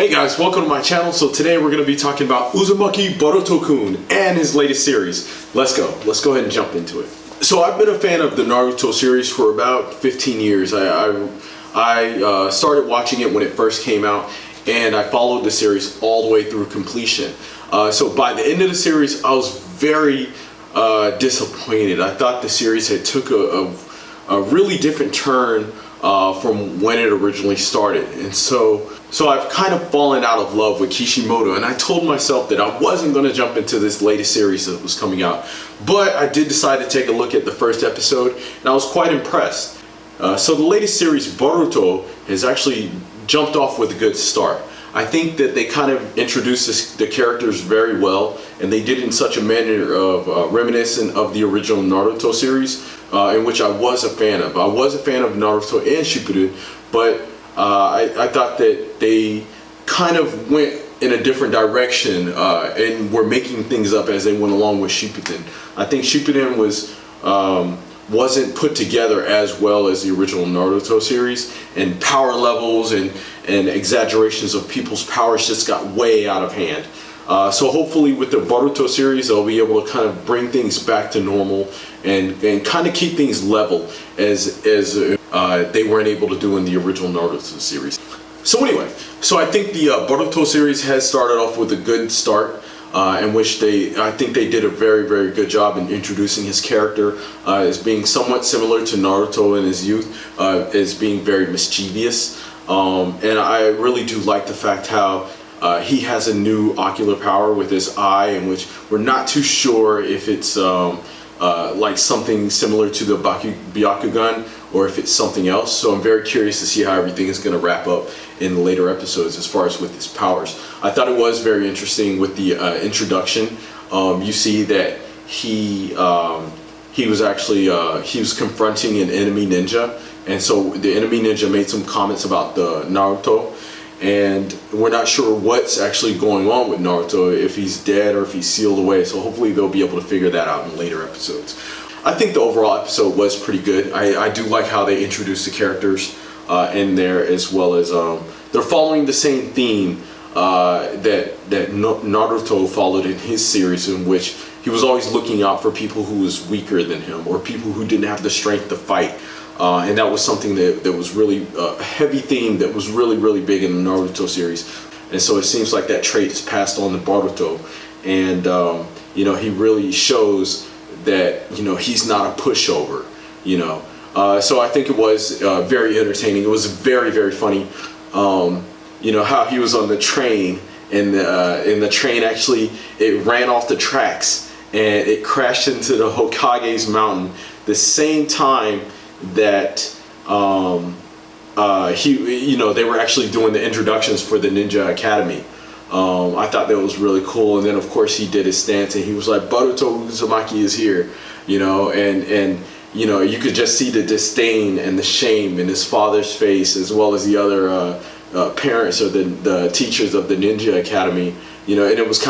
Hey guys, welcome to my channel. So today we're going to be talking about Uzumaki Boruto-kun and his latest series. Let's go ahead and jump into it. So I've been a fan of the Naruto series for about 15 years. I started watching it when it first came out, and I followed the series all the way through completion. So by the end of the series, I was very disappointed. I thought the series had took a really different turn from when it originally started, and so I've kind of fallen out of love with Kishimoto, and I told myself that I wasn't going to jump into this latest series that was coming out, but I did decide to take a look at the first episode, and I was quite impressed. So the latest series, Boruto, has actually jumped off with a good start. I think that they kind of introduced the characters very well, and they did it in such a manner of reminiscent of the original Naruto series, in which I was a fan of. I was a fan of Naruto and Shippuden, but I thought that they kind of went in a different direction and were making things up as they went along with Shippuden. I think Shippuden wasn't put together as well as the original Naruto series, and power levels and exaggerations of people's powers just got way out of hand. So hopefully with the Boruto series, they'll be able to kind of bring things back to normal and kind of keep things level as they weren't able to do in the original Naruto series. So anyway, so I think the Boruto series has started off with a good start, in which I think they did a very, very good job in introducing his character as being somewhat similar to Naruto in his youth, as being very mischievous. And I really do like the fact how he has a new ocular power with his eye, in which we're not too sure if it's like something similar to the Byakugan or if it's something else. So I'm very curious to see how everything is going to wrap up in the later episodes as far as with his powers. I thought it was very interesting with the introduction. You see that he was actually he was confronting an enemy ninja, and so the enemy ninja made some comments about the Naruto, and we're not sure what's actually going on with Naruto, if he's dead or if he's sealed away. So hopefully they'll be able to figure that out in later episodes. I think the overall episode was pretty good. I do like how they introduced the characters in there, as well as they're following the same theme that Naruto followed in his series, in which he was always looking out for people who was weaker than him or people who didn't have the strength to fight. And that was something that was really a heavy theme that was really, really big in the Naruto series. And so it seems like that trait is passed on to Boruto. And, you know, he really shows that, you know, he's not a pushover, you know. So I think it was very entertaining. It was very, very funny. You know, how he was on the train, and the train actually, it ran off the tracks and it crashed into the Hokage's mountain the same time that you know, they were actually doing the introductions for the Ninja Academy. I thought that was really cool. And then of course he did his stance and he was like, Boruto Uzumaki is here, you know, and you know, you could just see the disdain and the shame in his father's face, as well as the other parents or the teachers of the Ninja Academy, you know. And it was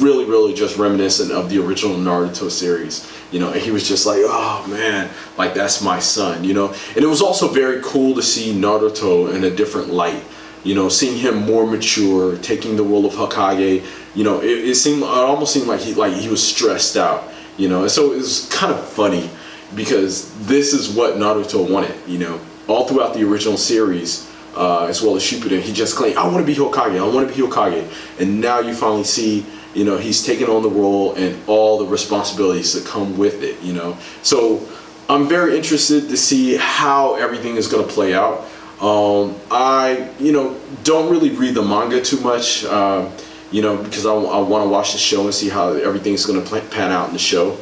really, really just reminiscent of the original Naruto series, you know. And he was just like, oh man, like that's my son, you know. And it was also very cool to see Naruto in a different light, you know, seeing him more mature, taking the role of Hokage. You know, it almost seemed like he was stressed out, you know. And so it was kind of funny, because this is what Naruto wanted, you know, all throughout the original series. As well as Shippuden, he just claimed, I want to be Hokage, I want to be Hokage. And now you finally see, you know, he's taken on the role and all the responsibilities that come with it, you know. So I'm very interested to see how everything is going to play out. I, you know, don't really read the manga too much, you know, because I want to watch the show and see how everything's going to pan out in the show.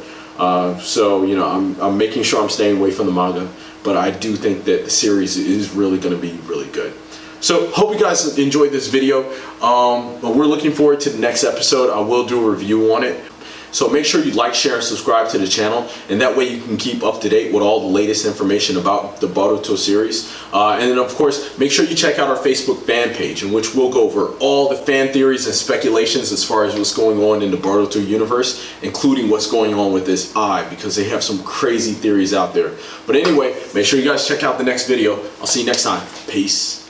So, you know, I'm making sure I'm staying away from the manga. But I do think that the series is really going to be really good. So hope you guys enjoyed this video. We're looking forward to the next episode. I will do a review on it. So make sure you like, share, and subscribe to the channel, and that way you can keep up to date with all the latest information about the Boruto series. And then of course, make sure you check out our Facebook fan page, in which we'll go over all the fan theories and speculations as far as what's going on in the Boruto universe, including what's going on with this eye, because they have some crazy theories out there. But anyway, make sure you guys check out the next video. I'll see you next time. Peace.